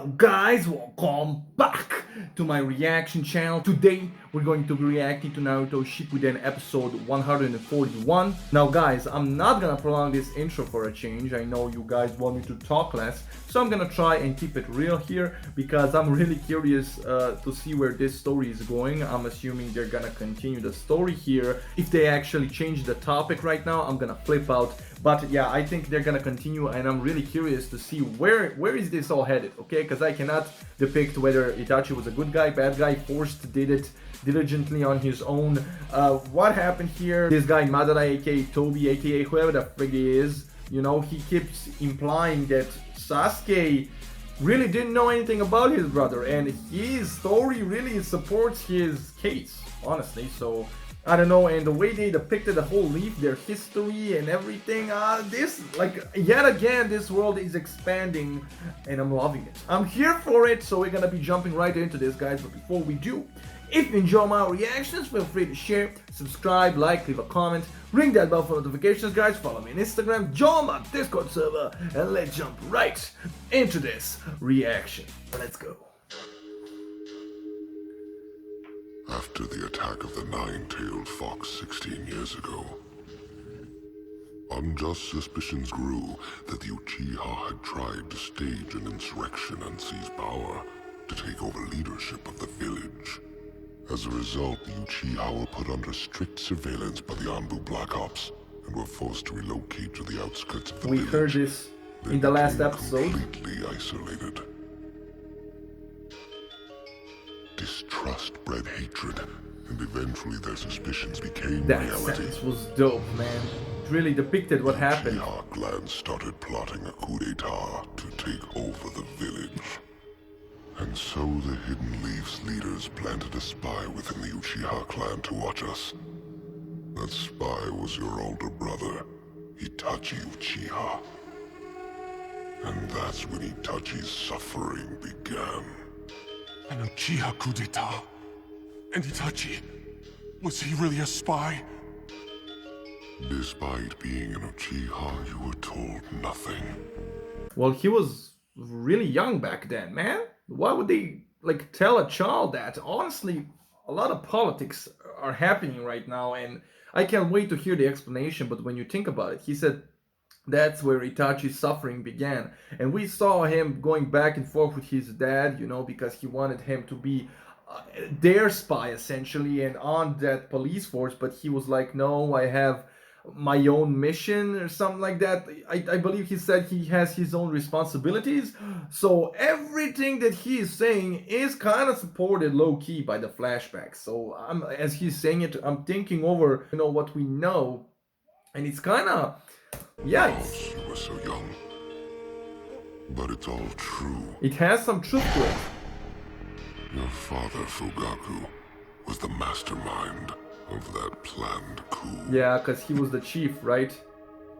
Hello guys, welcome back to my reaction channel. Today we're going to be reacting to Naruto Shippuden episode 141. Now guys, I'm not gonna prolong this intro for a change. I know you guys want me to talk less, so I'm gonna try and keep it real here because I'm really curious to see where this story is going. I'm assuming they're gonna continue the story here. If they actually change the topic right now, I'm gonna flip out. But yeah, I think they're gonna continue, and I'm really curious to see where is this all headed, okay? Because I cannot depict whether Itachi was a good guy, bad guy, forced, did it diligently on his own. What happened here? This guy Madara, aka Toby, aka whoever the frig he is, you know, he keeps implying that Sasuke really didn't know anything about his brother, and his story really supports his case, honestly. So I don't know, and the way they depicted the whole Leaf, their history and everything, this, like, yet again, this world is expanding, and I'm loving it. I'm here for it, so we're gonna be jumping right into this, guys, but before we do, if you enjoy my reactions, feel free to share, subscribe, like, leave a comment, ring that bell for notifications, guys, follow me on Instagram, join my Discord server, and let's jump right into this reaction. Let's go. After the attack of the nine-tailed fox 16 years ago, unjust suspicions grew that the Uchiha had tried to stage an insurrection and seize power to take over leadership of the village. As a result, the Uchiha were put under strict surveillance by the Anbu Black Ops and were forced to relocate to the outskirts of the village. We heard this in the last episode. Completely isolated. Distrust bred hatred, and eventually their suspicions became That reality. sentence was dope, man. It really depicted what happened. The Uchiha clan started plotting a coup d'etat to take over the village. And so the Hidden Leaf's leaders planted a spy within the Uchiha clan to watch us. That spy was your older brother, Itachi Uchiha. And that's when Itachi's suffering began. An Uchiha coup d'etat? And Itachi? Was he really a spy? Despite being an Uchiha, you were told nothing. Well, he was really young back then, man. Why would they, like, tell a child that? Honestly, a lot of politics are happening right now, and I can't wait to hear the explanation, but when you think about it, he said that's where Itachi's suffering began. And we saw him going back and forth with his dad, you know, because he wanted him to be their spy, essentially, and on that police force, but he was like, no, I have my own mission or something like that. I believe he said he has his own responsibilities. So everything that he is saying is kind of supported low-key by the flashbacks. So as he's saying it, I'm thinking over, you know, what we know, and it's kind of, yeah, You were so young. But it's all true. it has some truth to it. Your father, Fugaku, was the mastermind of that planned coup. Yeah, because he was the chief, right?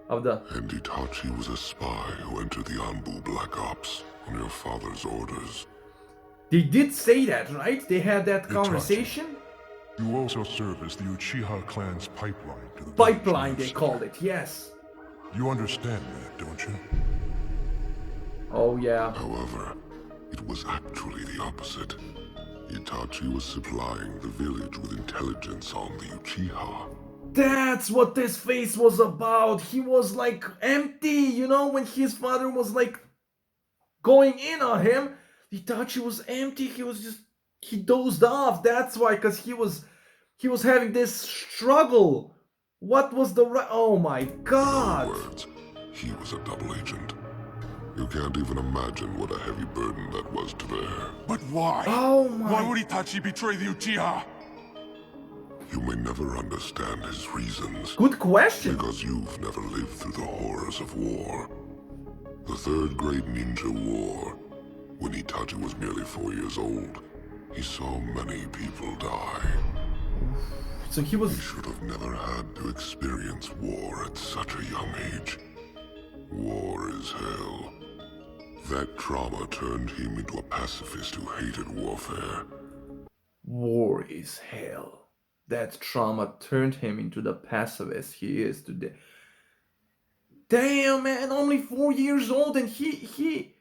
Of the... And Itachi was a spy who entered the Anbu Black Ops on your father's orders. They did say that, right? They had that conversation? You also serve as the Uchiha clan's pipeline to the Pipeline, village. they called it, yes. You understand that, don't you? Oh, yeah. However, it was actually the opposite. Itachi was supplying the village with intelligence on the Uchiha. That's what this face was about. He was like empty, you know, when his father was like going in on him. Itachi was empty. He was just, he dozed off. That's why, because he was having this struggle. What was the right? Oh my God. In other words, he was a double agent. You can't even imagine what a heavy burden that was to bear. But why? Oh my. Why would Itachi betray the Uchiha? You may never understand his reasons. Good question. Because you've never lived through the horrors of war. The Third Great Ninja War. When Itachi was merely 4 years old, he saw many people die. So he He was... should have never had to experience war at such a young age. War is hell. That trauma turned him into a pacifist who hated warfare. War is hell. That trauma turned him into the pacifist he is today. Damn, man, only 4 years old, and he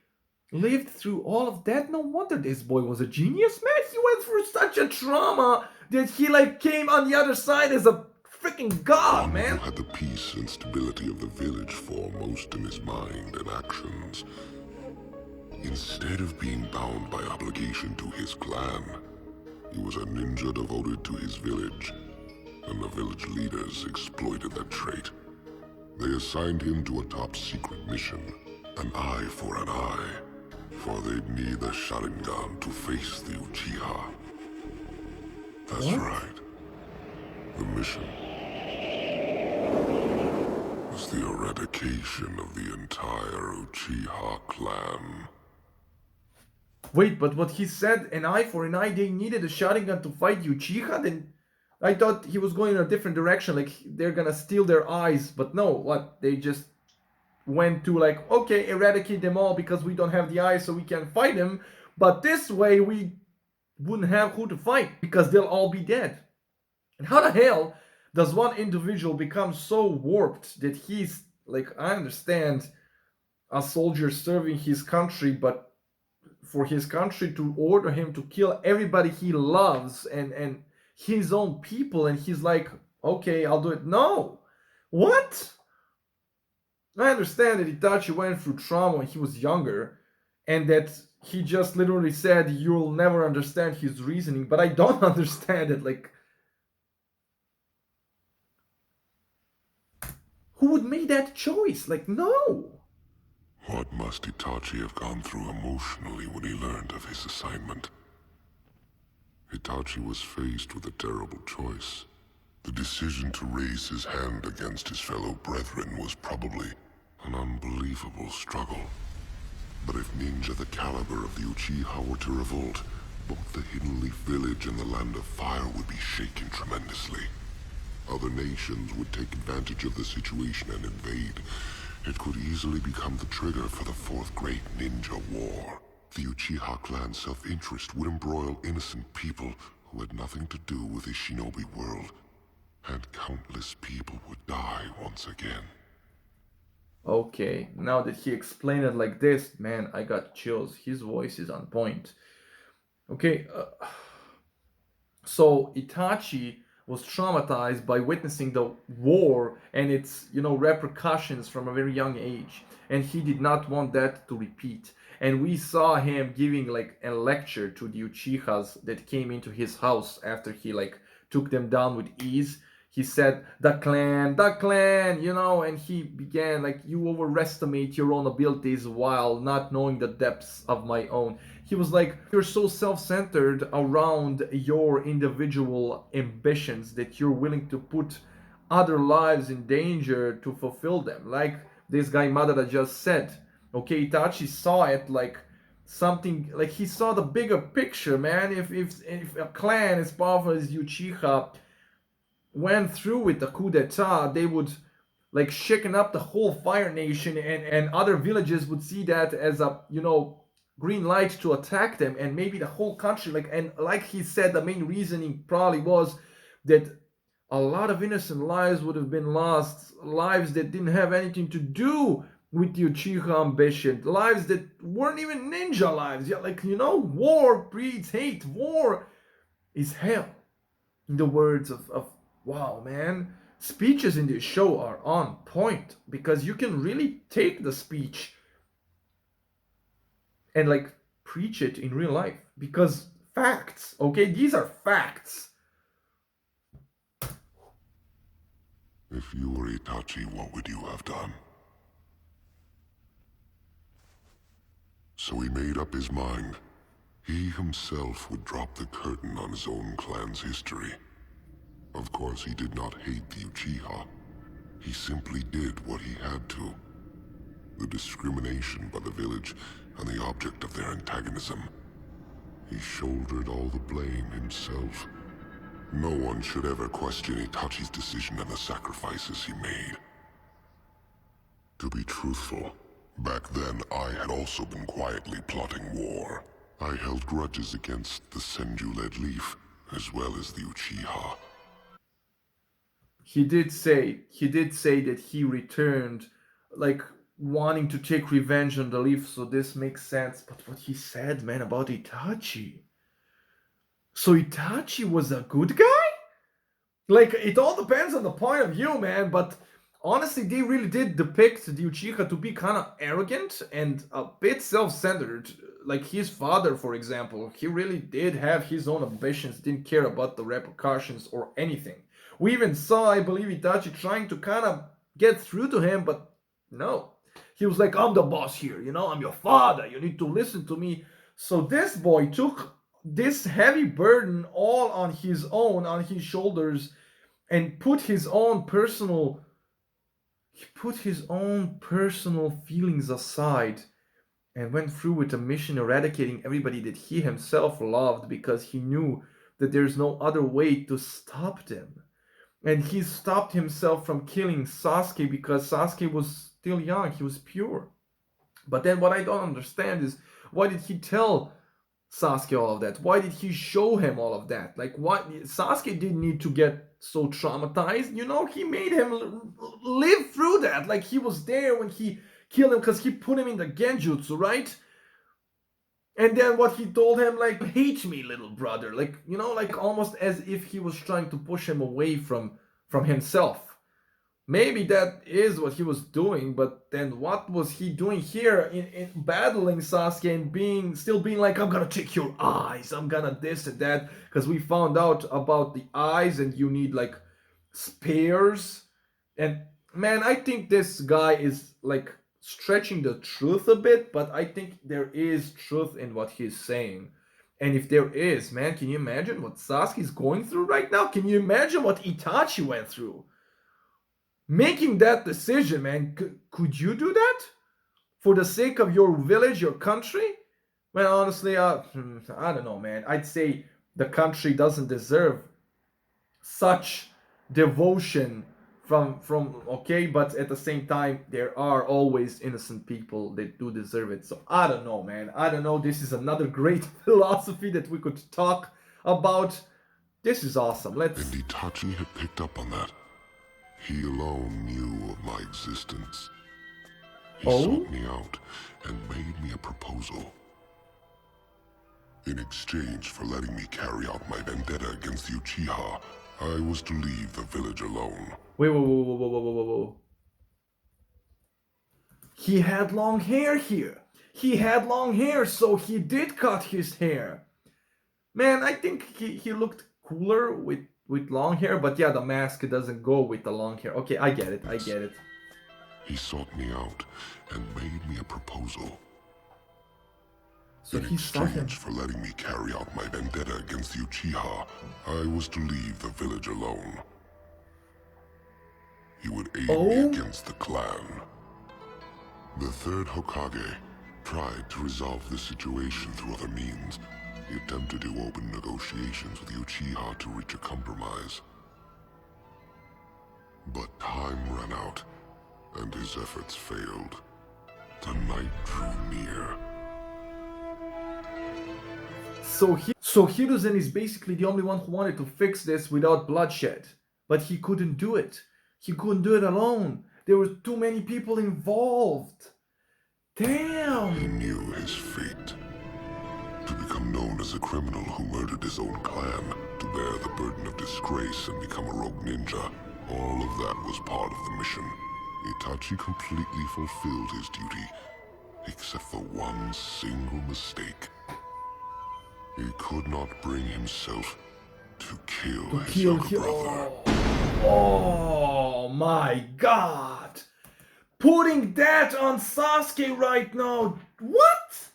lived through all of that. No wonder this boy was a genius, man. He went through such a trauma that he like came on the other side as a freaking god, One man. who had the peace and stability of the village foremost in his mind and actions. Instead of being bound by obligation to his clan, he was a ninja devoted to his village, and the village leaders exploited that trait. They assigned him to a top-secret mission, an eye for an eye, for they'd need the Sharingan to face the Uchiha. That's What? right. The mission was the eradication of the entire Uchiha clan. Wait, but what he said, an eye for an eye, they needed a Sharingan to fight Uchiha? Then I thought he was going in a different direction, like they're gonna steal their eyes, but no, what? They just went to like, okay, eradicate them all because we don't have the eyes so we can fight them, but this way we wouldn't have who to fight because they'll all be dead. And how the hell does one individual become so warped that he's, like, I understand a soldier serving his country, but for his country to order him to kill everybody he loves and his own people, and he's like, okay, I'll do it. No! What? I understand that Itachi went through trauma when he was younger, and that he just literally said, you'll never understand his reasoning, but I don't understand it. Like, who would make that choice? Like, no! What must Itachi have gone through emotionally when he learned of his assignment? Itachi was faced with a terrible choice. The decision to raise his hand against his fellow brethren was probably an unbelievable struggle. But if ninja the caliber of the Uchiha were to revolt, both the Hidden Leaf Village and the Land of Fire would be shaken tremendously. Other nations would take advantage of the situation and invade. It could easily become the trigger for the Fourth Great Ninja War. The Uchiha clan's self-interest would embroil innocent people who had nothing to do with the shinobi world, and countless people would die once again. Okay, now that he explained it like this, man, I got chills. His voice is on point. Okay, so Itachi was traumatized by witnessing the war and its, repercussions from a very young age, and he did not want that to repeat. And we saw him giving like a lecture to the Uchihas that came into his house after he like took them down with ease. He said, the clan, and he began like, you overestimate your own abilities while not knowing the depths of my own. He was like, you're so self-centered around your individual ambitions that you're willing to put other lives in danger to fulfill them. Like this guy Madara just said. Okay, Itachi saw it like something, like he saw the bigger picture, man. If a clan as powerful as Uchiha went through with the coup d'etat, they would like shaken up the whole Fire Nation, and other villages would see that as a, green light to attack them, and maybe the whole country, like, and like he said, the main reasoning probably was that a lot of innocent lives would have been lost, lives that didn't have anything to do with the Uchiha ambition, lives that weren't even ninja lives. Yeah, like, war breeds hate. War is hell. In the words of wow, man. Speeches in this show are on point because you can really take the speech and like preach it in real life, because facts, okay? These are facts. If you were Itachi, what would you have done? So he made up his mind. He himself would drop the curtain on his own clan's history. Of course, he did not hate the Uchiha. He simply did what he had to. The discrimination by the village and the object of their antagonism. He shouldered all the blame himself. No one should ever question Itachi's decision and the sacrifices he made. To be truthful, back then I had also been quietly plotting war. I held grudges against the Senju-led Leaf, as well as the Uchiha. He did say that he returned, like, wanting to take revenge on the Leaf, so this makes sense. But what he said, man, about Itachi. So Itachi was a good guy? Like, it all depends on the point of view, man, but honestly, they really did depict the Uchiha to be kind of arrogant and a bit self-centered. Like his father, for example, he really did have his own ambitions, didn't care about the repercussions or anything. We even saw, I believe, Itachi trying to kind of get through to him, but no. He was like, I'm the boss here, I'm your father, you need to listen to me. So this boy took this heavy burden all on his own, on his shoulders, and put his own personal feelings aside and went through with a mission eradicating everybody that he himself loved, because he knew that there's no other way to stop them. And he stopped himself from killing Sasuke because Sasuke was still young, he was pure. But then what I don't understand is, why did he tell Sasuke all of that? Why did he show him all of that? Like, what? Sasuke didn't need to get so traumatized, he made him live through that. Like, he was there when he killed him because he put him in the genjutsu, right? And then what he told him, like, hate me, little brother. Like, like almost as if he was trying to push him away from himself. Maybe that is what he was doing, but then what was he doing here in battling Sasuke and still being like, I'm gonna take your eyes, I'm gonna this and that, because we found out about the eyes and you need like spears. And man, I think this guy is like stretching the truth a bit, but I think there is truth in what he's saying. And if there is, man, can you imagine what Sasuke's going through right now? Can you imagine what Itachi went through? Making that decision, man, could you do that? For the sake of your village, your country? Man, honestly, I don't know, man. I'd say the country doesn't deserve such devotion from okay, but at the same time, there are always innocent people that do deserve it. So I don't know, man. I don't know. This is another great philosophy that we could talk about. This is awesome. And Itachi had picked up on that. He alone knew of my existence. He sought me out and made me a proposal. In exchange for letting me carry out my vendetta against the Uchiha, I was to leave the village alone. Wait, whoa. He had long hair here. He had long hair, so he did cut his hair. Man, I think he looked cooler with long hair, but yeah, the mask doesn't go with the long hair. Okay, I get it. He sought me out and made me a proposal. So in exchange for letting me carry out my vendetta against the Uchiha, I was to leave the village alone. He would aid me against the clan. The third Hokage tried to resolve the situation through other means. He attempted to open negotiations with the Uchiha to reach a compromise. But time ran out, and his efforts failed. The night drew near. So Hiruzen is basically the only one who wanted to fix this without bloodshed. But he couldn't do it. He couldn't do it alone. There were too many people involved. Damn! He knew his fate. To become known as a criminal who murdered his own clan, to bear the burden of disgrace and become a rogue ninja, all of that was part of the mission. Itachi completely fulfilled his duty, except for one single mistake. He could not bring himself to kill his younger brother. Oh my god! Putting that on Sasuke right now. What?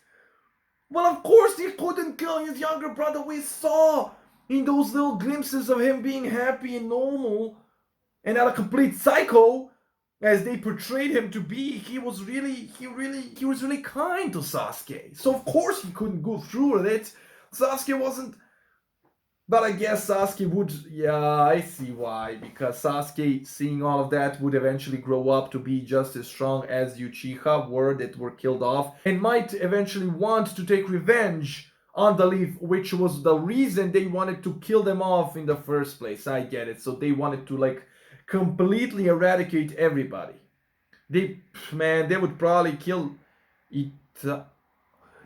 Well, of course he couldn't kill his younger brother. We saw in those little glimpses of him being happy and normal and not a complete psycho as they portrayed him to be. He was really kind to Sasuke. So of course he couldn't go through with it. Sasuke wasn't. But I guess Sasuke would, yeah, I see why. Because Sasuke, seeing all of that, would eventually grow up to be just as strong as Uchiha were that were killed off. And might eventually want to take revenge on the Leaf, which was the reason they wanted to kill them off in the first place. I get it. So they wanted to, like, completely eradicate everybody. they would probably kill it.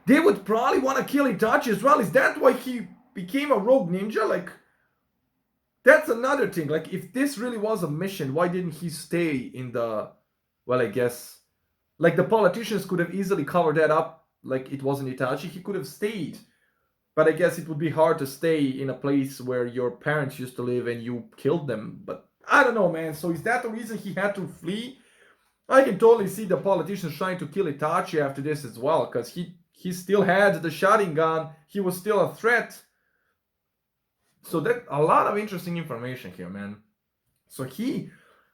They would probably want to kill Itachi as well. Is that why he became a rogue ninja? Like, that's another thing. Like, if this really was a mission, why didn't he stay in the... Well, I guess... Like, the politicians could have easily covered that up. Like, it wasn't Itachi. He could have stayed. But I guess it would be hard to stay in a place where your parents used to live and you killed them. But I don't know, man. So is that the reason he had to flee? I can totally see the politicians trying to kill Itachi after this as well. Because he still had the Sharingan. He was still a threat. So that a lot of interesting information here, man. So he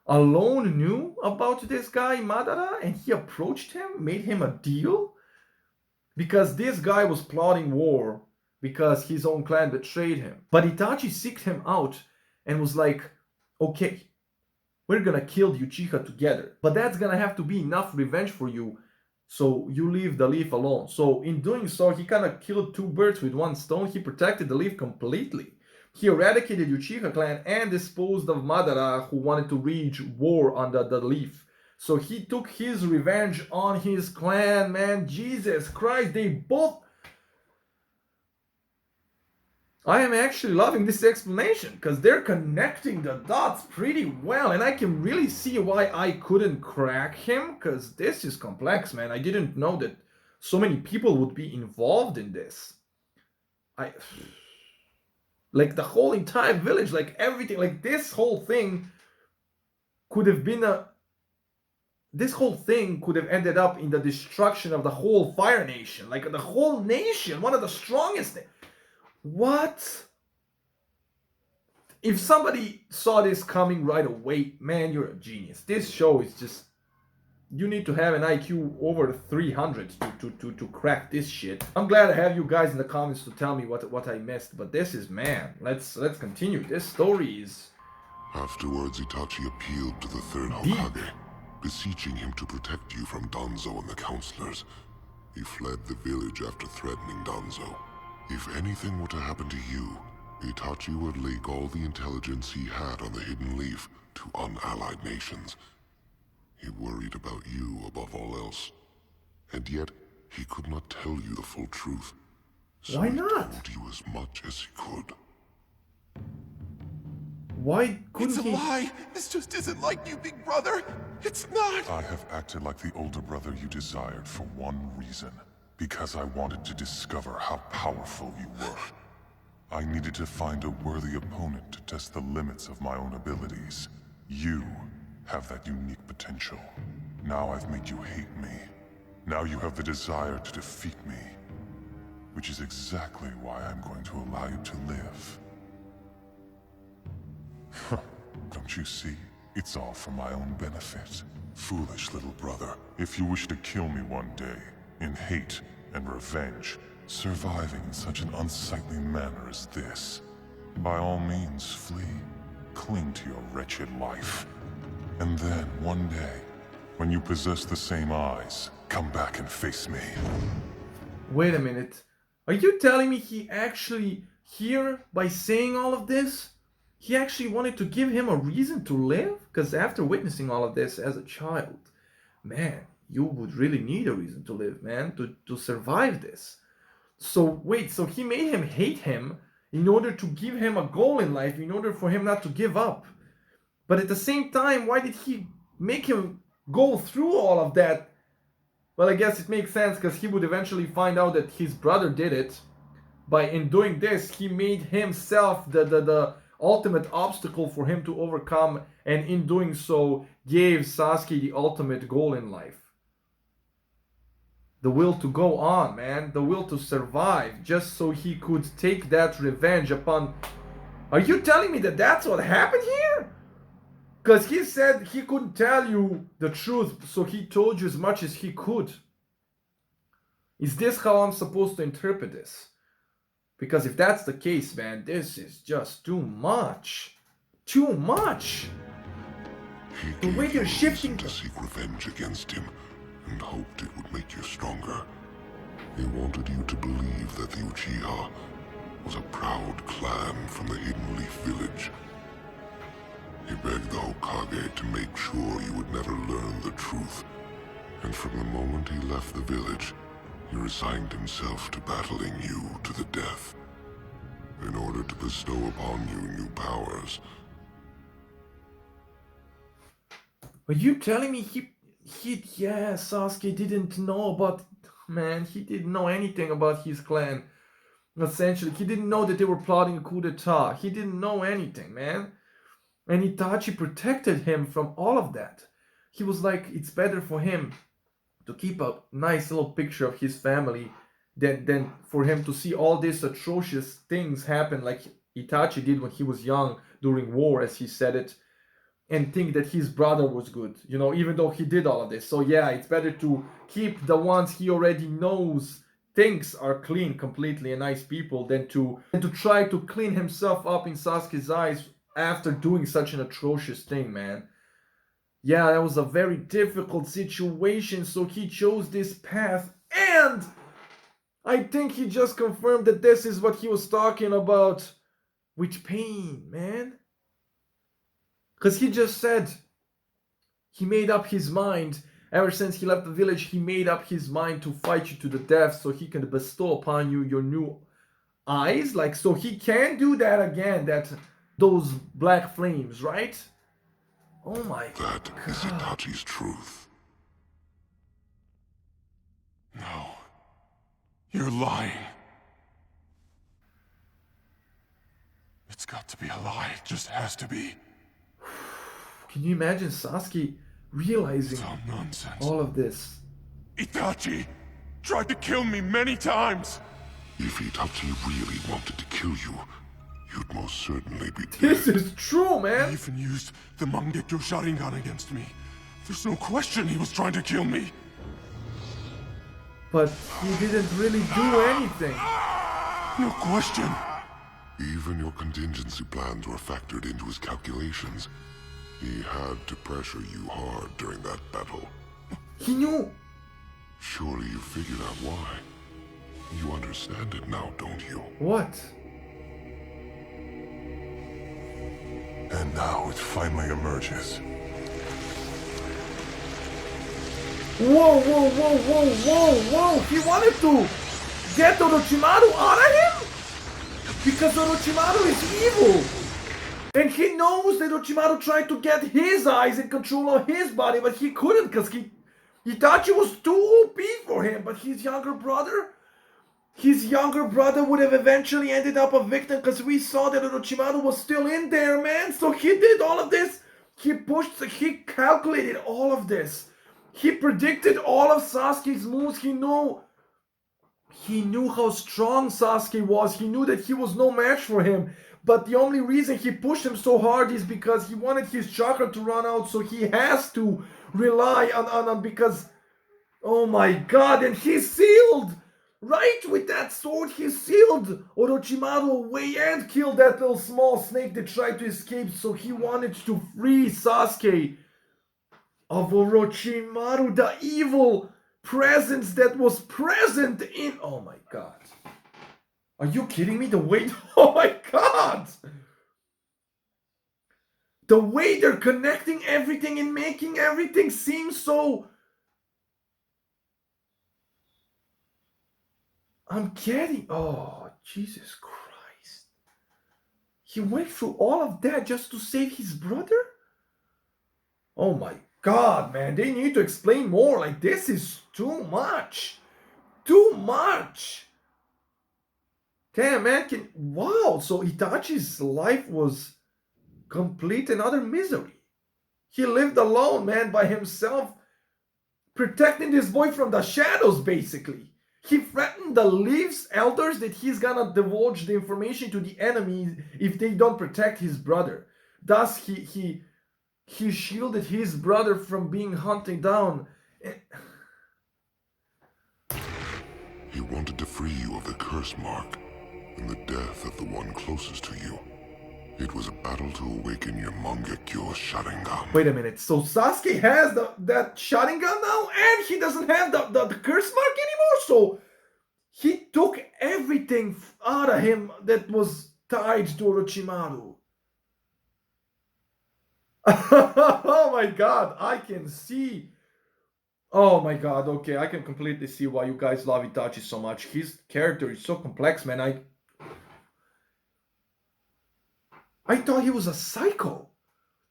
alone knew about this guy, Madara, and he approached him, made him a deal? Because this guy was plotting war because his own clan betrayed him. But Itachi seeked him out and was like, okay, we're gonna kill the Uchiha together. But that's gonna have to be enough revenge for you, so you leave the leaf alone. So in doing so, he kind of killed two birds with one stone. He protected the leaf completely. He eradicated Uchiha clan and disposed of Madara, who wanted to wage war on the leaf. So he took his revenge on his clan, man. Jesus Christ, they both... I am actually loving this explanation because they're connecting the dots pretty well, and I can really see why I couldn't crack him, because this is complex, man. I didn't know that so many people would be involved in this. Like the whole entire village, like everything, like this whole thing could have been this whole thing could have ended up in the destruction of the whole Fire Nation, like the whole nation, one of the strongest. What? If somebody saw this coming right away, man, you're a genius. This show is just... You need to have an IQ over 300 to crack this shit. I'm glad I have you guys in the comments to tell me what I missed, but this is, man, let's continue. This story is... Afterwards, Itachi appealed to the third Hokage, beseeching him to protect you from Danzo and the counselors. He fled the village after threatening Danzo. If anything were to happen to you, Itachi would leak all the intelligence he had on the hidden leaf to unallied nations. He worried about you above all else, and yet he could not tell you the full truth. So why not? He told you as much as he could. Why couldn't It's a lie! This just isn't like you, big brother! It's not! I have acted like the older brother you desired for one reason. Because I wanted to discover how powerful you were. I needed to find a worthy opponent to test the limits of my own abilities. You have that unique potential. Now I've made you hate me. Now you have the desire to defeat me. Which is exactly why I'm going to allow you to live. Don't you see? It's all for my own benefit. Foolish little brother. If you wish to kill me one day, in hate and revenge, surviving in such an unsightly manner as this, by all means flee. Cling to your wretched life. And then, one day, when you possess the same eyes, come back and face me. Wait a minute. Are you telling me he actually, here, by saying all of this, he actually wanted to give him a reason to live? Because after witnessing all of this as a child, man, you would really need a reason to live, man, to survive this. So wait, so he made him hate him in order to give him a goal in life, in order for him not to give up. But at the same time, why did he make him go through all of that? Well, I guess it makes sense because he would eventually find out that his brother did it. By in doing this, he made himself the ultimate obstacle for him to overcome, and in doing so, gave Sasuke the ultimate goal in life. The will to go on, man. The will to survive, just so he could take that revenge upon... Are you telling me that that's what happened here? Because he said he couldn't tell you the truth, so he told you as much as he could. Is this how I'm supposed to interpret this? Because if that's the case, man, this is just too much. Too much! The way you're shifting... to seek revenge against him, and hoped it would make you stronger. He wanted you to believe that the Uchiha was a proud clan from the Hidden Leaf village. He begged the Hokage to make sure you would never learn the truth. And from the moment he left the village, he resigned himself to battling you to the death, in order to bestow upon you new powers. Are you telling me yeah, Sasuke didn't know about, man, he didn't know anything about his clan. Essentially, he didn't know that they were plotting a coup d'etat. He didn't know anything, man. And Itachi protected him from all of that. He was like, it's better for him to keep a nice little picture of his family than for him to see all these atrocious things happen like Itachi did when he was young during war, as he said it, and think that his brother was good, even though he did all of this. So yeah, it's better to keep the ones he already knows things are clean completely and nice people than to try to clean himself up in Sasuke's eyes after doing such an atrocious thing, man. Yeah, that was a very difficult situation, so he chose this path, and I think he just confirmed that this is what he was talking about with pain, man. Because he just said he made up his mind. Ever since he left the village, he made up his mind to fight you to the death so he can bestow upon you your new eyes. Like, so he can do that again, those black flames, right? Oh my That God. is Itachi's truth. No. You're lying. It's got to be a lie. It just has to be. Can you imagine Sasuke realizing It's all nonsense. all of this? Itachi tried to kill me many times. If Itachi really wanted to kill you, you'd most certainly be dead. This is true, He man. even used the Mangekyo Sharingan against me. There's no question he was trying to kill me. But he didn't really do anything. No question. Even your contingency plans were factored into his calculations. He had to pressure you hard during that battle. He knew. Surely you figured out why. You understand it now, don't you? What? And now it finally emerges. Whoa, whoa, whoa, whoa, whoa, whoa! He wanted to get Orochimaru out of him? Because Orochimaru is evil! And he knows that Orochimaru tried to get his eyes and control of his body, but he couldn't because Itachi was too OP for him. But his younger brother would have eventually ended up a victim because we saw that Orochimaru was still in there, man. So he did all of this. He calculated all of this. He predicted all of Sasuke's moves. He knew how strong Sasuke was. He knew that he was no match for him. But the only reason he pushed him so hard is because he wanted his chakra to run out. So he has to rely on because, oh my God, and he sealed, right? With that sword, he sealed Orochimaru away and killed that little small snake that tried to escape. So he wanted to free Sasuke of Orochimaru, the evil presence that was present in... Oh my God. Are you kidding me? The way... Oh my God! The way they're connecting everything and making everything seem so... I'm getting... Oh, Jesus Christ. He went through all of that just to save his brother? Oh my God, man, they need to explain more. Like, this is too much. Too much. Damn, man, wow, so Itachi's life was complete and utter misery. He lived alone, man, by himself, protecting this boy from the shadows, basically. He threatened the Leaf's elders that he's gonna divulge the information to the enemy if they don't protect his brother. Thus, he shielded his brother from being hunted down. He wanted to free you of the curse mark and the death of the one closest to you. It was a battle to awaken your Mangekyo Sharingan. Wait a minute, so Sasuke has that Sharingan now and he doesn't have the curse mark anymore? So he took everything out of him that was tied to Orochimaru. Oh my god, I can see. Oh my god, okay, I can completely see why you guys love Itachi so much. His character is so complex, man. I thought he was a psycho.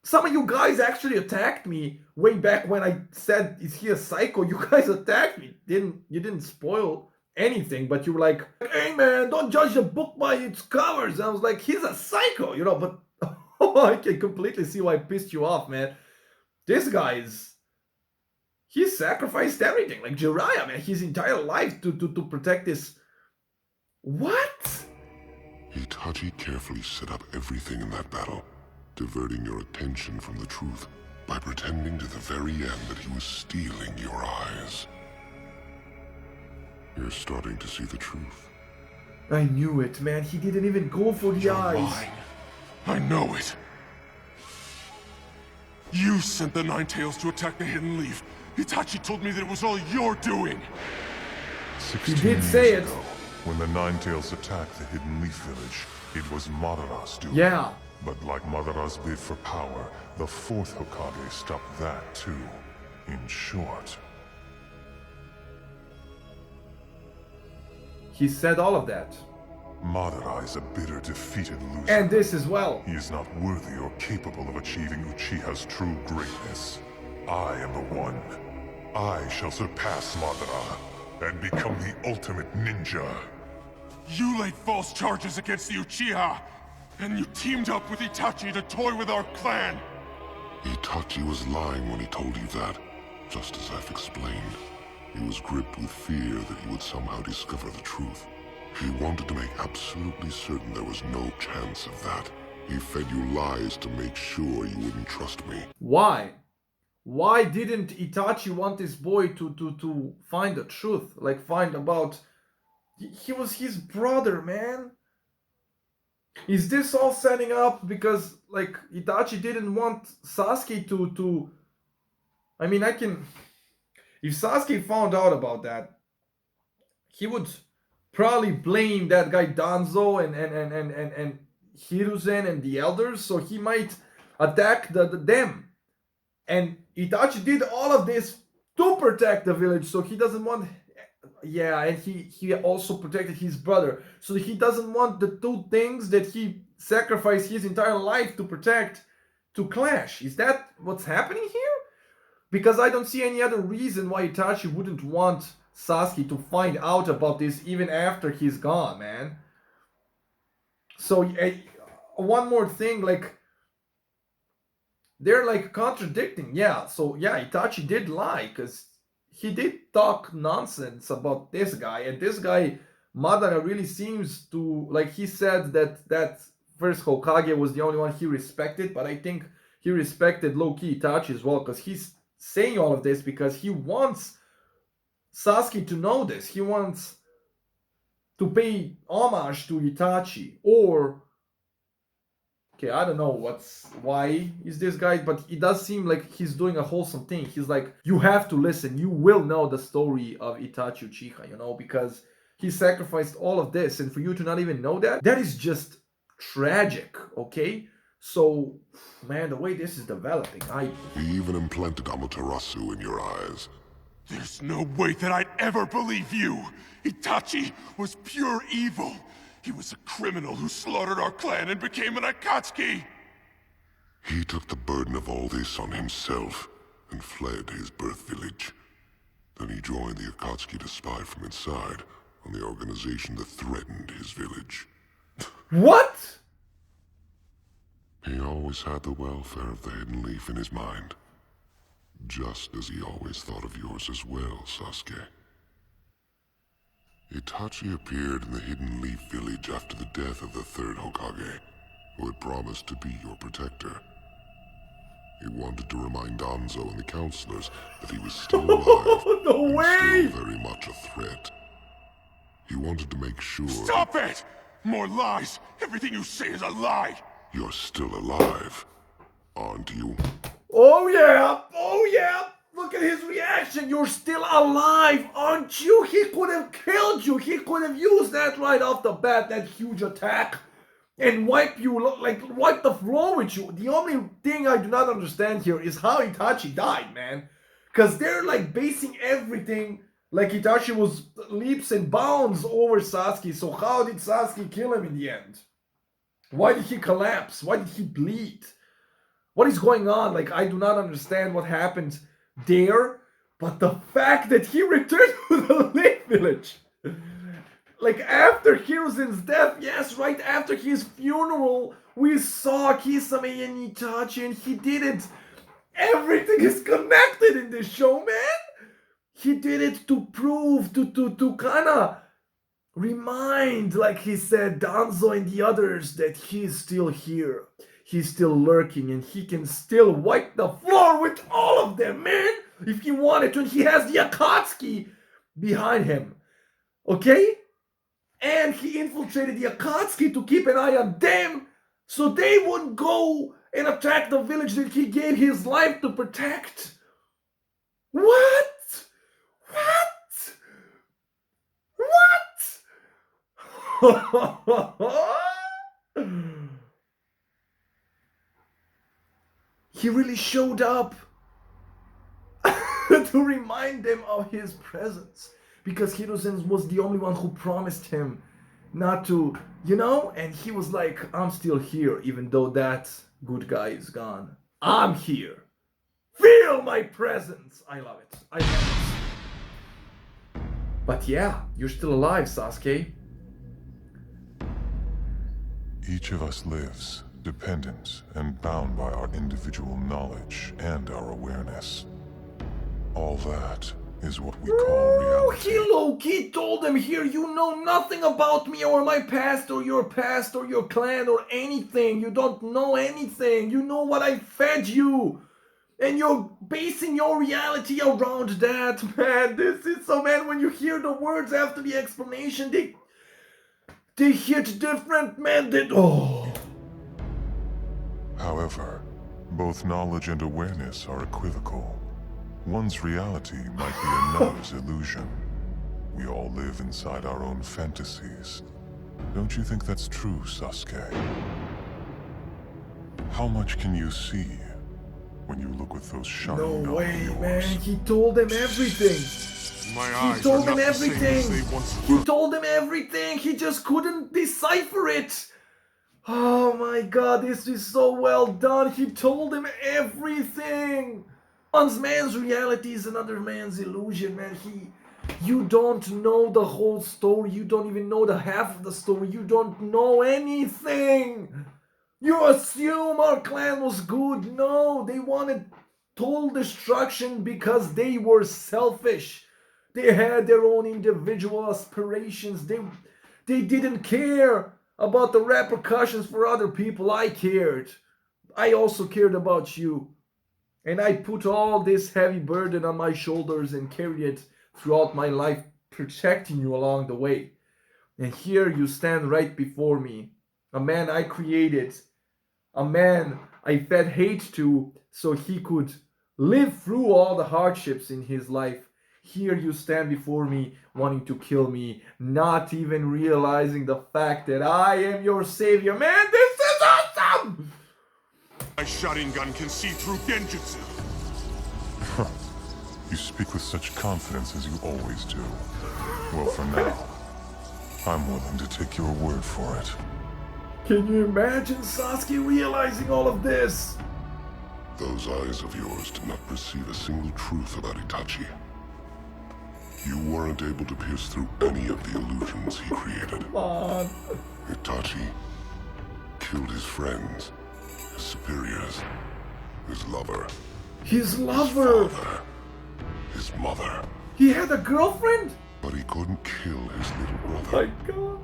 Some of you guys actually attacked me way back when I said, "Is he a psycho?" You guys attacked me. You didn't spoil anything, but you were like, "Hey man, don't judge a book by its covers." And I was like, "He's a psycho," you know. But I can completely see why I pissed you off, man. This guy he sacrificed everything, like Jiraiya, man. His entire life to protect this. What? Itachi carefully set up everything in that battle, diverting your attention from the truth by pretending to the very end that he was stealing your eyes. You're starting to see the truth. I knew it, man. He didn't even go for the You're eyes. lying. I know it. You sent the Nine Tails to attack the Hidden Leaf. Itachi told me that it was all your doing. 16 did say years it. ago, when the Nine Tails attacked the Hidden Leaf Village, it was Madara's doing. Yeah. But like Madara's bid for power, the fourth Hokage stopped that too. In short, He said all of that. Madara is a bitter, defeated loser. And this as well. He is not worthy or capable of achieving Uchiha's true greatness. I am the one. I shall surpass Madara and become the ultimate ninja. You laid false charges against the Uchiha, and you teamed up with Itachi to toy with our clan. Itachi was lying when he told you that, just as I've explained. He was gripped with fear that you would somehow discover the truth. He wanted to make absolutely certain there was no chance of that. He fed you lies to make sure you wouldn't trust me. Why? Why didn't Itachi want this boy to find the truth? Like find about... He was his brother, man. Is this all setting up because like Itachi didn't want Sasuke to... I mean, I can... If Sasuke found out about that, he would probably blame that guy Danzo and Hiruzen and the elders, so he might attack them. And Itachi did all of this to protect the village, so he doesn't want... Yeah, and he also protected his brother. So he doesn't want the two things that he sacrificed his entire life to protect to clash. Is that what's happening here? Because I don't see any other reason why Itachi wouldn't want Sasuke to find out about this even after he's gone, man. So, one more thing, like... They're like contradicting. Yeah, so yeah, Itachi did lie because he did talk nonsense about this guy. And this guy, Madara, really seems to, like he said that first Hokage was the only one he respected. But I think he respected low-key Itachi as well, because he's saying all of this because he wants Sasuke to know this. He wants to pay homage to Itachi. Or... Okay, I don't know why is this guy, but it does seem like he's doing a wholesome thing. He's like, you have to listen. You will know the story of Itachi Uchiha, you know, because he sacrificed all of this. And for you to not even know that, that is just tragic, okay? So, man, the way this is developing, He even implanted Amaterasu in your eyes. There's no way that I'd ever believe you! Itachi was pure evil! He was a criminal who slaughtered our clan and became an Akatsuki! He took the burden of all this on himself and fled to his birth village. Then he joined the Akatsuki to spy from inside on the organization that threatened his village. What? He always had the welfare of the Hidden Leaf in his mind. Just as he always thought of yours as well, Sasuke. Itachi appeared in the Hidden Leaf village after the death of the third Hokage, who had promised to be your protector. He wanted to remind Danzo and the counselors that he was still alive No and way! still very much a threat. He wanted to make sure Stop it! More lies! Everything you say is a lie! you're still alive, aren't you? Oh yeah! Oh yeah! Look at his reaction. You're still alive, aren't you? He could have killed you. He could have used that right off the bat, that huge attack. and wipe the floor with you. The only thing I do not understand here is how Itachi died, man. Because they're like basing everything like Itachi was leaps and bounds over Sasuke. So how did Sasuke kill him in the end? Why did he collapse? Why did he bleed? What is going on? Like, I do not understand what happened there. But the fact that he returned to the Lake Village, like after Hiruzen's death, yes, right after his funeral, we saw Kisame and Itachi, and he did it. Everything is connected in this show, man. He did it to prove, to kind of remind, like he said, Danzo and the others, that he's still here. He's still lurking, and he can still wipe the floor with all of them, man. If he wanted to, and he has the Akatsuki behind him. Okay? And he infiltrated the Akatsuki to keep an eye on them, so they wouldn't go and attack the village that he gave his life to protect. What? He really showed up to remind them of his presence, because Hiruzen was the only one who promised him not to, and he was like, I'm still here even though that good guy is gone. I'm here. Feel my presence. I love it. But yeah, you're still alive, Sasuke. Each of us lives, dependent and bound by our individual knowledge and our awareness. All that is what we call reality. He low-key told them here, you know nothing about me or my past or your clan or anything. You don't know anything. You know what I fed you. And you're basing your reality around that, man. This is so, man, when you hear the words after the explanation, they hit different, man. However, both knowledge and awareness are equivocal. One's reality might be another's illusion. We all live inside our own fantasies. Don't you think that's true, Sasuke? How much can you see when you look with those shining No way, eyes of yours? man. He told them everything. My eyes He told are them not the same as everything. they once He were. told them everything. He just couldn't decipher it. Oh my god, this is so well done. He told them everything. One man's reality is another man's illusion, man. You don't know the whole story. You don't even know the half of the story. You don't know anything. You assume our clan was good. No, they wanted total destruction because they were selfish. They had their own individual aspirations. They didn't care about the repercussions for other people. I cared. I also cared about you. And I put all this heavy burden on my shoulders and carried it throughout my life, protecting you along the way. And here you stand right before me. A man I created. A man I fed hate to so he could live through all the hardships in his life. Here you stand before me, wanting to kill me, not even realizing the fact that I am your savior. Man, this is awesome! My Sharingan can see through Genjutsu. You speak with such confidence as you always do. Well, for now, I'm willing to take your word for it. Can you imagine Sasuke realizing all of this? Those eyes of yours did not perceive a single truth about Itachi. You weren't able to pierce through any of the illusions he created. Come on. Itachi killed his friends, his superiors, his lover, His lover. father, his mother. He had a girlfriend? But he couldn't kill his little My brother. god.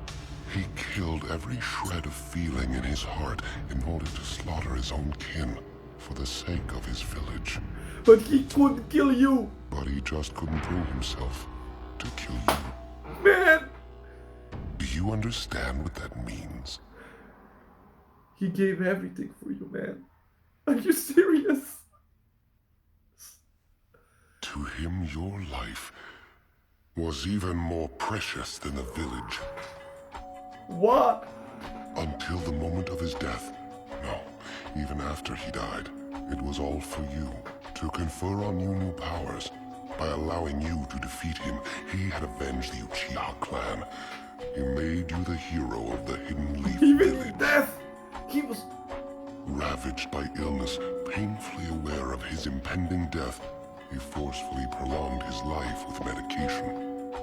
He killed every shred of feeling in his heart in order to slaughter his own kin for the sake of his village. But he couldn't kill you. But he just couldn't bring himself to kill you. Man. Do you understand what that means? He gave everything for you, man. Are you serious? To him, your life was even more precious than the village. What? Until the moment his death, no, even after he died, it was all for you, to confer on you new powers. By allowing you to defeat him, he had avenged the Uchiha clan. He made you the hero of the Hidden Leaf Even in Village. death, he was... Ravaged by illness, painfully aware of his impending death, he forcefully prolonged his life with medication.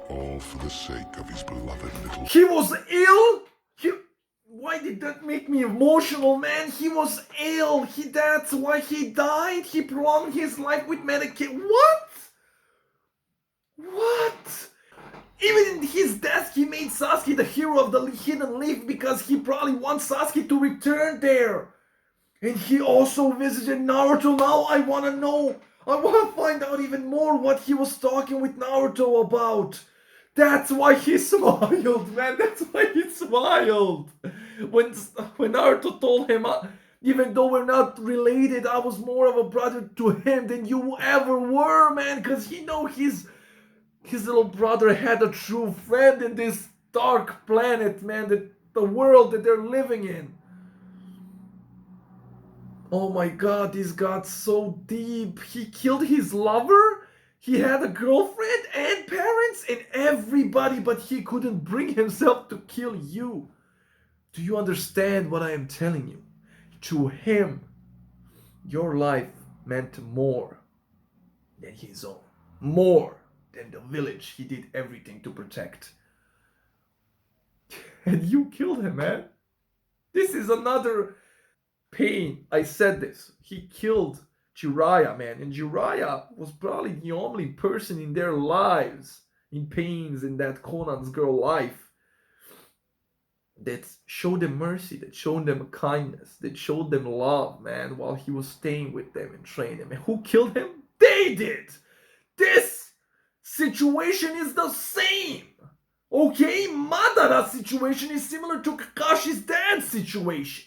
All for the sake of his beloved little... He was ill? Why did that make me emotional, man? He was ill. That's why he died. He prolonged his life with medication. What? What? Even in his death, he made Sasuke the hero of the Hidden Leaf because he probably wants Sasuke to return there. And he also visited Naruto. Now I want to know. I want to find out even more what he was talking with Naruto about. That's why he smiled, man. That's why he smiled. When Naruto told him, even though we're not related, I was more of a brother to him than you ever were, man. Because he know his little brother had a true friend in this dark planet, man. The world that they're living in. Oh my god, this got so deep. He killed his lover? He had a girlfriend and parents and everybody, but he couldn't bring himself to kill you. Do you understand what I am telling you? To him, your life meant more than his own. More than the village he did everything to protect. And you killed him, man. This is another pain. I said this. He killed Jiraiya, man. And Jiraiya was probably the only person in their lives, in pains in that Conan's girl life, that showed them mercy, that showed them kindness, that showed them love, man, while he was staying with them and training them. And who killed him? They did! This situation is the same! Okay? Madara's situation is similar to Kakashi's dad's situation.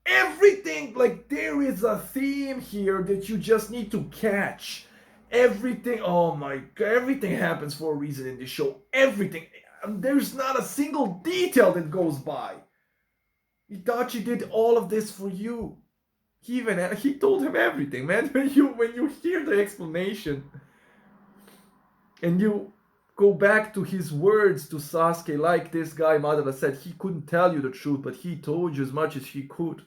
Everything, like, there is a theme here that you just need to catch. Everything, oh my god, everything happens for a reason in this show. Everything. There's not a single detail that goes by. Itachi did all of this for you. He told him everything, man. When you hear the explanation and you go back to his words to Sasuke, like this guy Madara said, he couldn't tell you the truth, but he told you as much as he could.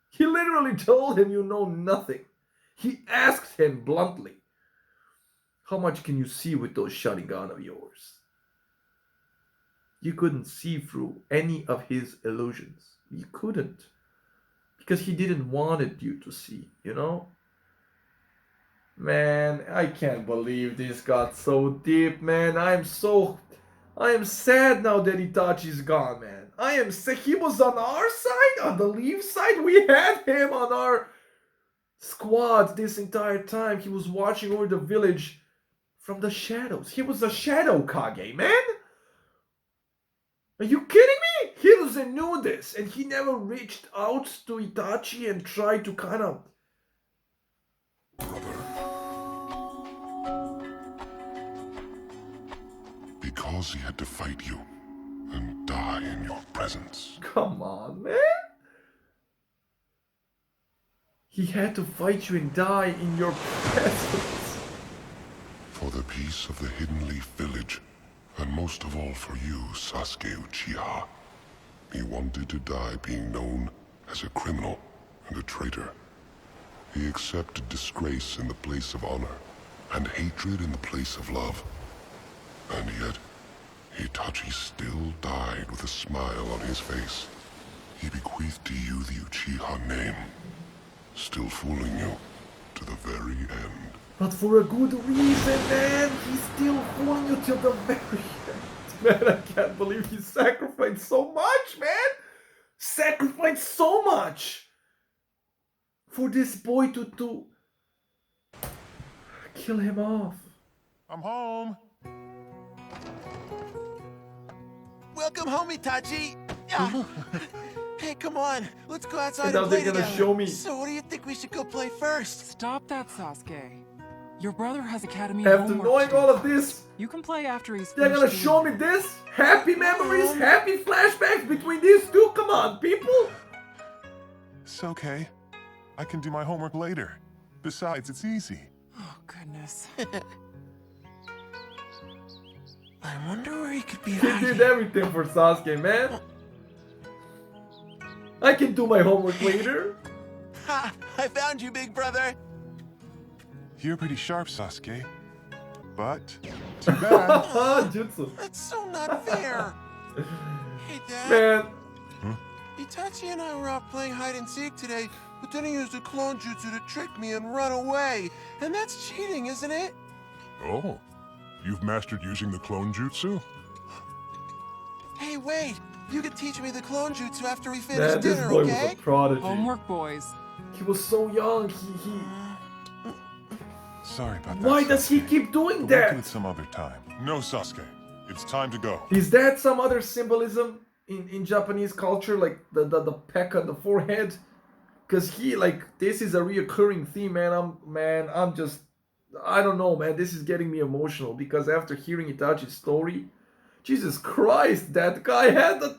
He literally told him you know nothing. He asked him bluntly, how much can you see with those Sharingan of yours? You couldn't see through any of his illusions. You couldn't. Because he didn't want you to see, you know? Man, I can't believe this got so deep, man. I am sad now that Itachi's gone, man. I am sick. He was on our side, on the Leaf side. We had him on our squad this entire time. He was watching over the village from the shadows. He was a shadow Kage, man. Are you kidding me? Hiruzen knew this, and he never reached out to Itachi and tried to kind of... Brother. Because he had to fight you and die in your presence. Come on, man. He had to fight you and die in your presence. For the peace of the Hidden Leaf Village, and most of all for you, Sasuke Uchiha. He wanted to die being known as a criminal and a traitor. He accepted disgrace in the place of honor, and hatred in the place of love. And yet, Itachi still died with a smile on his face. He bequeathed to you the Uchiha name, still fooling you to the very end. But for a good reason, man. He's still fooling you till the very end. Man, I can't believe he sacrificed so much, man. Sacrificed so much for this boy to kill him off. I'm home. Welcome home, Itachi. Yeah. Hey, come on. Let's go outside And now and play they're gonna together. show me. So what do you think we should go play first? Stop that, Sasuke. Your brother has academy After homework knowing to do all of first. this, You can play after he's they're gonna finished show me doing this? Happy memories, happy flashbacks between these two? Come on, people! It's okay. I can do my homework later. Besides, it's easy. Oh, goodness. I wonder where he could be He hiding. did everything for Sasuke, man. I can do my homework later. Ha! I found you, big brother. You're pretty sharp, Sasuke. But, too bad. Jutsu. That's so not fair. Hey, Dad. Man, Itachi and I were out playing hide and seek today, but then he used a clone jutsu to trick me and run away. And that's cheating, isn't it? Oh, you've mastered using the clone jutsu? Hey, wait. You could teach me the clone jutsu after we finish man, this dinner, boy okay? was a prodigy. Homework, boys. He was so young. Sorry about that, Why does he Sasuke. keep doing But we'll do that? it some other time. No, Sasuke. It's time to go. Is that some other symbolism in Japanese culture, like the peck on the forehead? Because he, like, this is a reoccurring theme, man. I'm just, I don't know, man. This is getting me emotional because after hearing Itachi's story, Jesus Christ, that guy had the,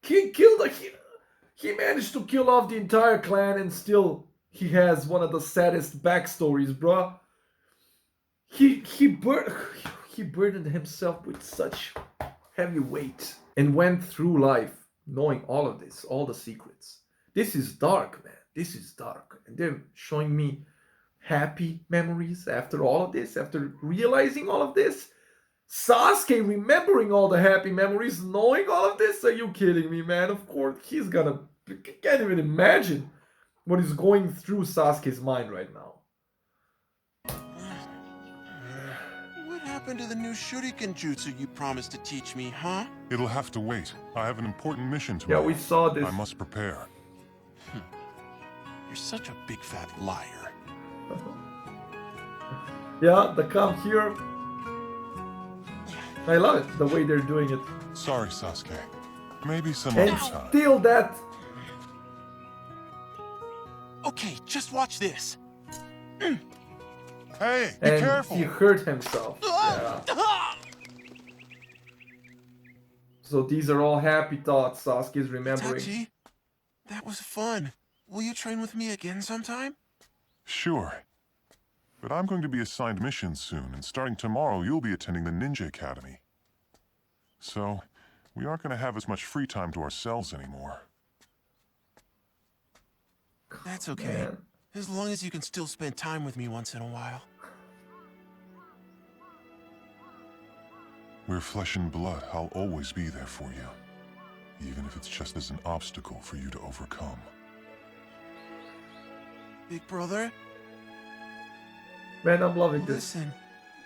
he managed to kill off the entire clan, and still he has one of the saddest backstories, bruh. He burdened himself with such heavy weight and went through life knowing all of this, all the secrets. This is dark, man. This is dark. And they're showing me happy memories after all of this, after realizing all of this. Sasuke remembering all the happy memories, knowing all of this? Are you kidding me, man? Of course, he's gonna... I can't even imagine what is going through Sasuke's mind right now. What happened to the new shuriken jutsu you promised to teach me, huh? It'll have to wait. I have an important mission Yeah, tomorrow. we saw this. I must prepare. You're such a big fat liar. Yeah, the come here. I love it, the way they're doing it. Sorry, Sasuke. Maybe some And other time. still that... Okay, just watch this. Hey, be And careful! he hurt himself. Yeah. So these are all happy thoughts Sasuke's remembering. Itachi, that was fun. Will you train with me again sometime? Sure. But I'm going to be assigned missions soon, and starting tomorrow, you'll be attending the Ninja Academy. So, we aren't going to have as much free time to ourselves anymore. That's okay. Man. As long as you can still spend time with me once in a while. We're flesh and blood. I'll always be there for you. Even if it's just as an obstacle for you to overcome. Big brother, Man, I'm loving this. listen.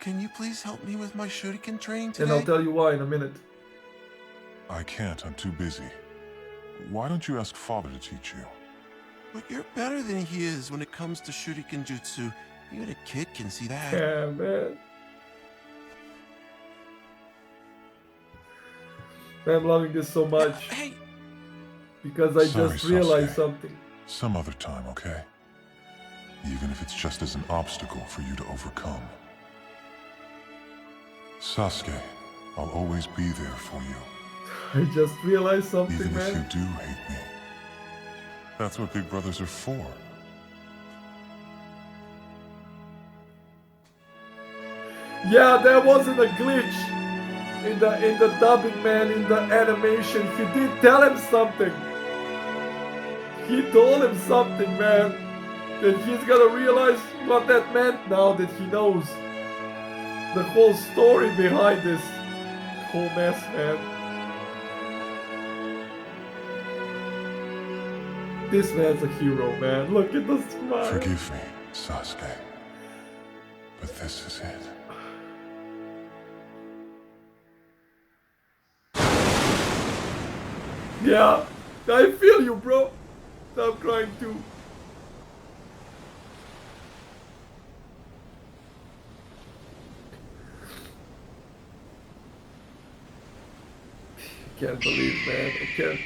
Can you please help me with my shuriken training And today? I'll tell you why in a minute. I can't. I'm too busy. Why don't you ask Father to teach you? But you're better than he is when it comes to shuriken jutsu. Even a kid can see that. Yeah, man. Man, I'm loving this so much Hey, because I Sorry, just realized Sasuke. something. Some other time, okay? Even if it's just as an obstacle for you to overcome. Sasuke, I'll always be there for you. I just realized something, Even if you man. do hate me. That's what big brothers are for. Yeah, there wasn't a glitch in the dubbing, man, in the animation. He did tell him something. He told him something, man. That he's gonna realize what that meant now that he knows the whole story behind this whole mess, man. This man's a hero, man. Look at the smile. Forgive me, Sasuke. But this is it. Yeah, I feel you, bro. I'm crying too. I can't believe, man. I can't.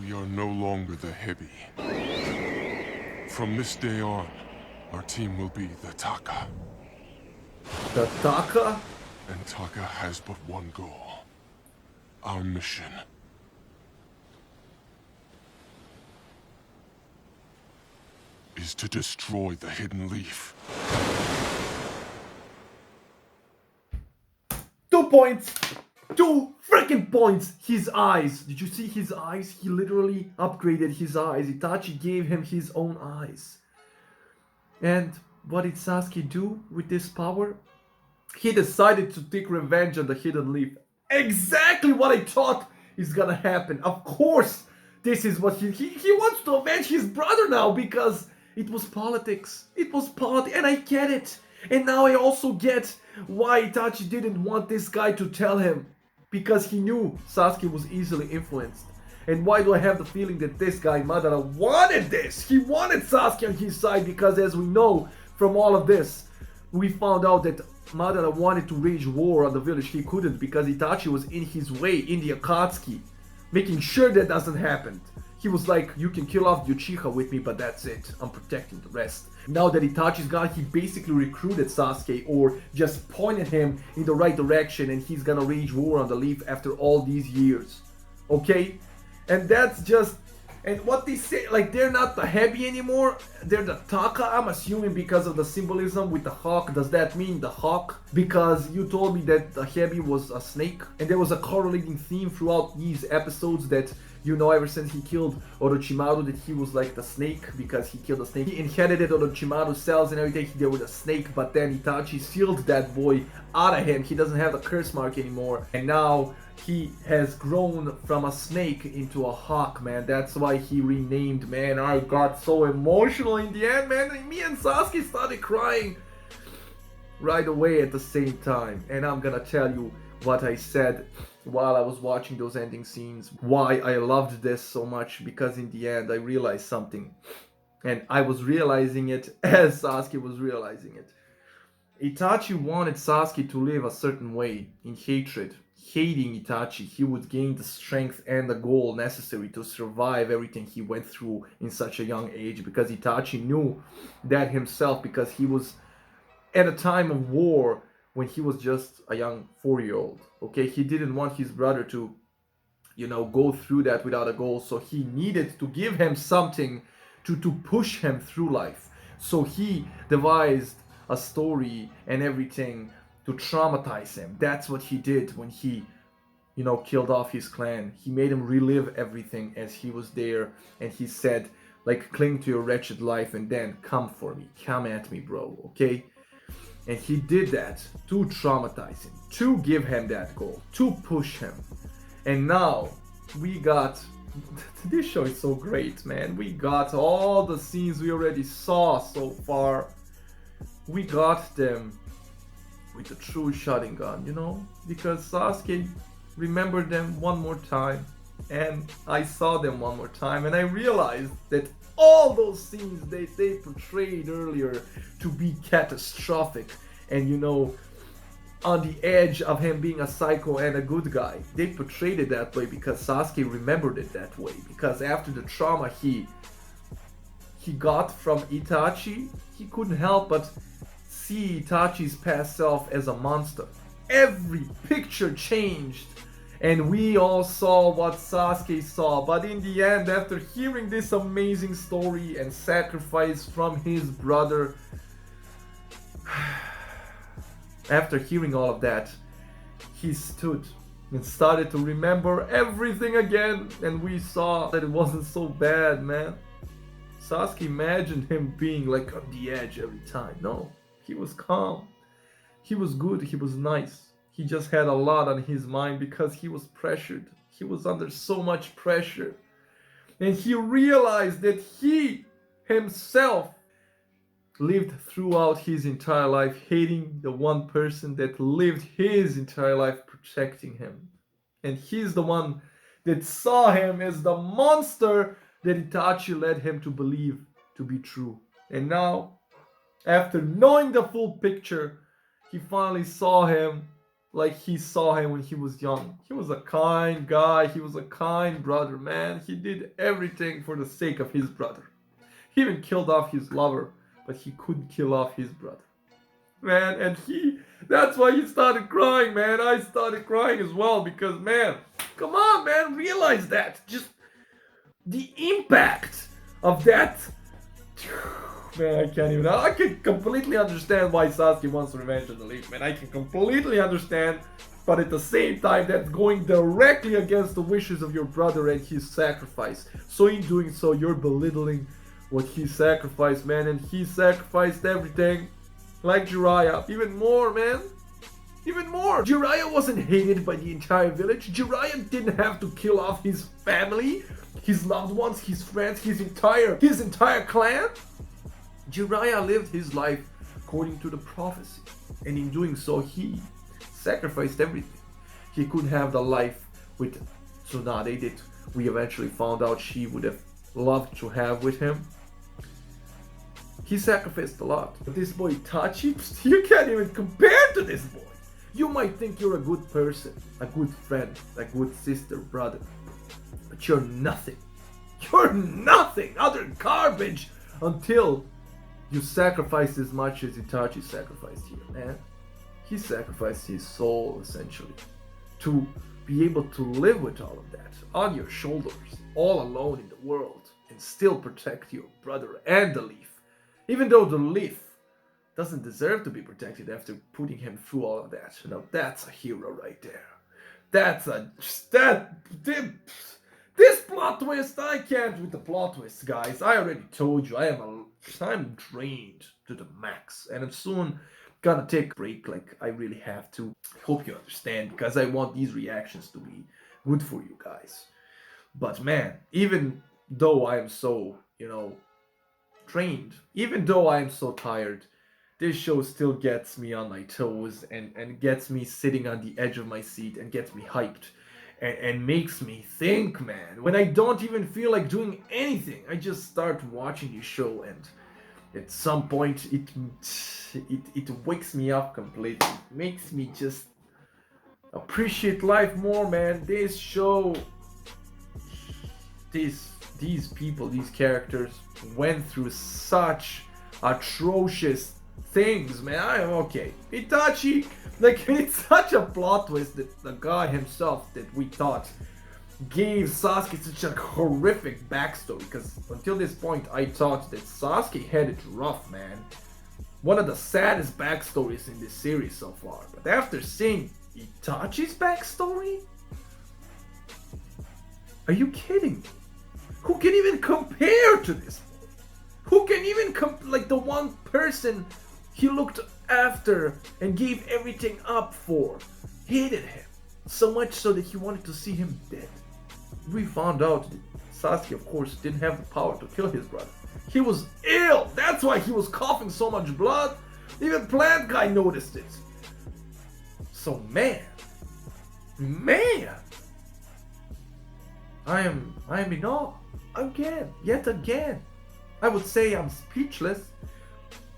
We We are no longer the Hebi. From this day on, our team will be the Taka. The Taka? And Taka has but one goal. Our mission. Is to destroy the Hidden Leaf. 2 points! 2 freaking points! His eyes! Did you see his eyes? He literally upgraded his eyes. Itachi gave him his own eyes. And what did Sasuke do with this power? He decided to take revenge on the Hidden Leaf. Exactly what I thought is gonna happen. Of course, this is what he wants to avenge his brother now because it was politics. It was politics, and I get it. And now I also get why Itachi didn't want this guy to tell him. Because he knew Sasuke was easily influenced. And why do I have the feeling that this guy, Madara, wanted this? He wanted Sasuke on his side because, as we know from all of this, we found out that Madara wanted to wage war on the village. He couldn't because Itachi was in his way in the Akatsuki, making sure that doesn't happen. He was like, you can kill off the Uchiha with me, but that's it. I'm protecting the rest. Now that Itachi's gone, he basically recruited Sasuke or just pointed him in the right direction, and he's gonna wage war on the Leaf after all these years. Okay? And that's just... And what they say, like, they're not the Hebi anymore, they're the Taka, I'm assuming because of the symbolism with the hawk. Does that mean the hawk? Because you told me that the Hebi was a snake, and there was a correlating theme throughout these episodes that, you know, ever since he killed Orochimaru, that he was like the snake because he killed the snake. He inherited Orochimaru's cells and everything, they were the snake, but then Itachi sealed that boy out of him. He doesn't have the curse mark anymore, and now he has grown from a snake into a hawk, man. That's why he renamed, man. I got so emotional in the end, man. Me and Sasuke started crying right away at the same time. And I'm gonna tell you what I said while I was watching those ending scenes, why I loved this so much, because in the end I realized something. And I was realizing it as Sasuke was realizing it. Itachi wanted Sasuke to live a certain way, in hatred. Hating Itachi, he would gain the strength and the goal necessary to survive everything he went through in such a young age, because Itachi knew that himself, because he was at a time of war when he was just a young 4-year-old. Okay, he didn't want his brother to, you know, go through that without a goal, so he needed to give him something to push him through life. So he devised a story and everything to traumatize him. That's what he did when he, you know, killed off his clan. He made him relive everything as he was there, and he said, like, cling to your wretched life and then come for me, come at me, bro, okay? And he did that to traumatize him, to give him that goal, to push him. And now we got, this show is so great, man. We got all the scenes we already saw so far. We got them with the true Sharingan, you know, because Sasuke remembered them one more time, and I saw them one more time, and I realized that all those scenes they portrayed earlier to be catastrophic and, you know, on the edge of him being a psycho and a good guy, they portrayed it that way because Sasuke remembered it that way, because after the trauma he got from Itachi, he couldn't help but see Itachi's past self as a monster. Every picture changed, and we all saw what Sasuke saw. But in the end, after hearing this amazing story and sacrifice from his brother, after hearing all of that, he stood and started to remember everything again, and we saw that it wasn't so bad, man. Sasuke imagined him being like on the edge every time. No. He was calm, he was good, he was nice. He just had a lot on his mind because he was pressured. He was under so much pressure. And he realized that he himself lived throughout his entire life hating the one person that lived his entire life protecting him. And he's the one that saw him as the monster that Itachi led him to believe to be true. And now, after knowing the full picture, he finally saw him like he saw him when he was young. He was a kind guy. He was a kind brother, man. He did everything for the sake of his brother. He even killed off his lover, but he couldn't kill off his brother. Man, and that's why he started crying, man. I started crying as well because, man, come on, man, realize that. Just the impact of that. Man, I can completely understand why Sasuke wants revenge on the Leaf, man. I can completely understand, but at the same time, that's going directly against the wishes of your brother and his sacrifice. So in doing so, you're belittling what he sacrificed, man, and he sacrificed everything. Like Jiraiya, even more, man. Even more. Jiraiya wasn't hated by the entire village. Jiraiya didn't have to kill off his family, his loved ones, his friends, his entire clan. Jiraiya lived his life according to the prophecy, and in doing so, he sacrificed everything. He could have the life with Tsunade that we eventually found out she would have loved to have with him. He sacrificed a lot. But this boy Itachi, you can't even compare to this boy. You might think you're a good person, a good friend, a good sister, brother, but you're nothing. You're nothing other garbage until you sacrifice as much as Itachi sacrificed here, man. He sacrificed his soul, essentially, to be able to live with all of that on your shoulders, all alone in the world, and still protect your brother and the Leaf. Even though the Leaf doesn't deserve to be protected after putting him through all of that. Now that's a hero right there. This plot twist, I can't with the plot twist, guys. I already told you, I'm drained to the max, and I'm soon gonna take a break, like I really have to. I hope you understand, because I want these reactions to be good for you guys. But man, even though I am so, drained, even though I am so tired, this show still gets me on my toes and gets me sitting on the edge of my seat and gets me hyped. And makes me think, man. When I don't even feel like doing anything, I just start watching the show, and at some point it wakes me up completely. It makes me just appreciate life more, man. This show, these people, these characters went through such atrocious things, man. Okay. Itachi, like, it's such a plot twist that the guy himself that we thought gave Sasuke such a horrific backstory, because until this point I thought that Sasuke had it rough, man. One of the saddest backstories in this series so far. But after seeing Itachi's backstory, are you kidding me? Who can even compare to this? Who can even like the one person he looked after and gave everything up for, hated him so much so that he wanted to see him dead. We found out that Sasuke, of course, didn't have the power to kill his brother. He was ill. That's why he was coughing so much blood. Even Plant Guy noticed it. So man, I am in awe yet again. I would say I'm speechless,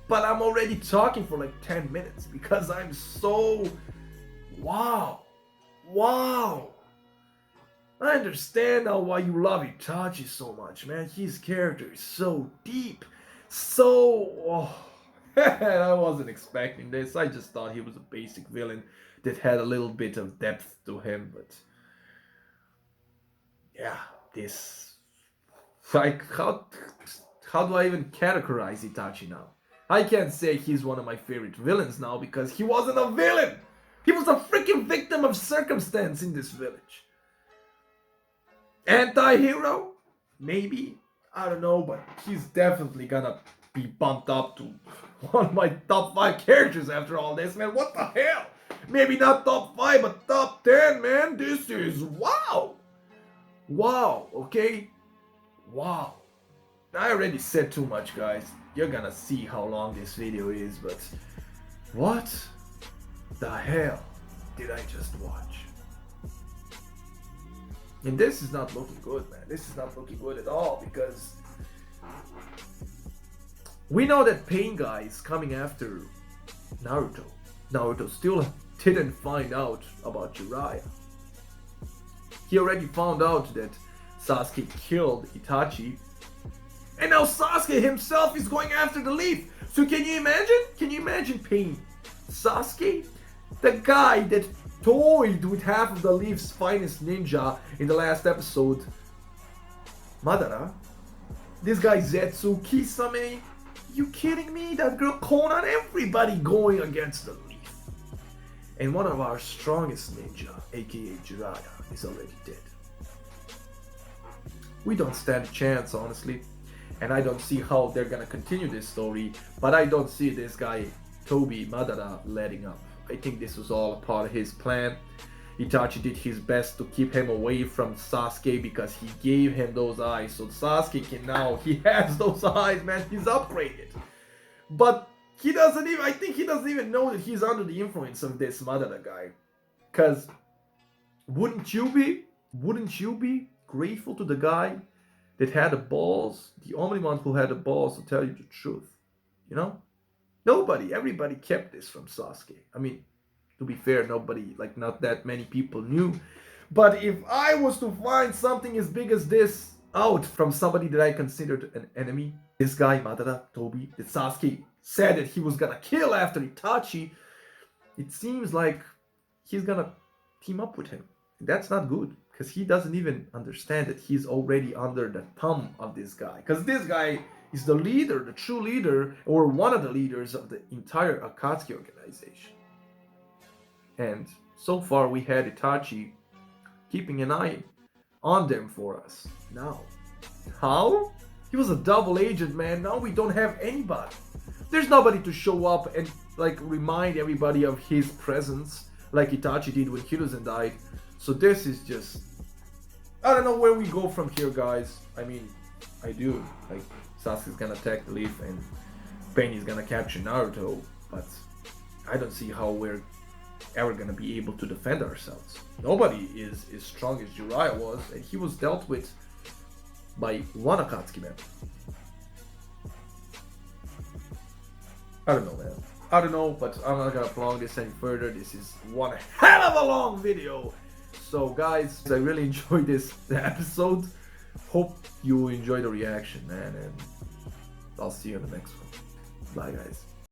but I'm already talking for like 10 minutes because I'm so wow. I understand now why you love Itachi so much, man. His character is so deep, I wasn't expecting this. I just thought he was a basic villain that had a little bit of depth to him, but yeah, this, like, how do I even categorize Itachi now? I can't say he's one of my favorite villains now because he wasn't a villain. He was a freaking victim of circumstance in this village. Anti-hero? Maybe. I don't know, but he's definitely gonna be bumped up to one of my top 5 characters after all this, man. What the hell? Maybe not top 5, but top 10, man. This is wow. Wow, okay? Wow. I already said too much, guys. You're gonna see how long this video is, but what the hell did I just watch? And this is not looking good, man. This is not looking good at all, because we know that Pain Guy is coming after Naruto. Naruto still didn't find out about Jiraiya. He already found out that Sasuke killed Itachi, and now Sasuke himself is going after the leaf. So can you imagine? Can you imagine paying Sasuke, the guy that toyed with half of the leaf's finest ninja in the last episode, Madara, this guy Zetsu, Kisame, you kidding me? That girl Konan, everybody going against the leaf. And one of our strongest ninja, aka Jiraiya, is already dead. We don't stand a chance, honestly. And I don't see how they're gonna continue this story, but I don't see this guy, Toby Madara, letting up. I think this was all a part of his plan. Itachi did his best to keep him away from Sasuke because he gave him those eyes. So Sasuke can now, he has those eyes, man, he's upgraded. But he doesn't even, I think he doesn't even know that he's under the influence of this Madara guy. Cause wouldn't you be grateful to the guy that had the balls, the only one who had the balls to tell you the truth? You know? Nobody, everybody kept this from Sasuke. I mean, to be fair, nobody, like not that many people knew. But if I was to find something as big as this out from somebody that I considered an enemy, this guy, Madara, Toby, that Sasuke said that he was gonna kill after Itachi, it seems like he's gonna team up with him. And that's not good, because he doesn't even understand that he's already under the thumb of this guy. Because this guy is the leader, the true leader, or one of the leaders of the entire Akatsuki organization. And so far we had Itachi keeping an eye on them for us. Now, how? He was a double agent, man. Now we don't have anybody. There's nobody to show up and like remind everybody of his presence like Itachi did when Hiruzen died. So this is just, I don't know where we go from here, guys. I mean, I do. Like, Sasuke's gonna attack the leaf and Pain is gonna capture Naruto, but I don't see how we're ever gonna be able to defend ourselves. Nobody is as strong as Jiraiya was, and he was dealt with by one Akatsuki man. I don't know, man. I don't know, but I'm not gonna prolong this any further. This is one hell of a long video. So guys, I really enjoyed this episode. Hope you enjoy the reaction, man, and I'll see you in the next one. Bye, guys.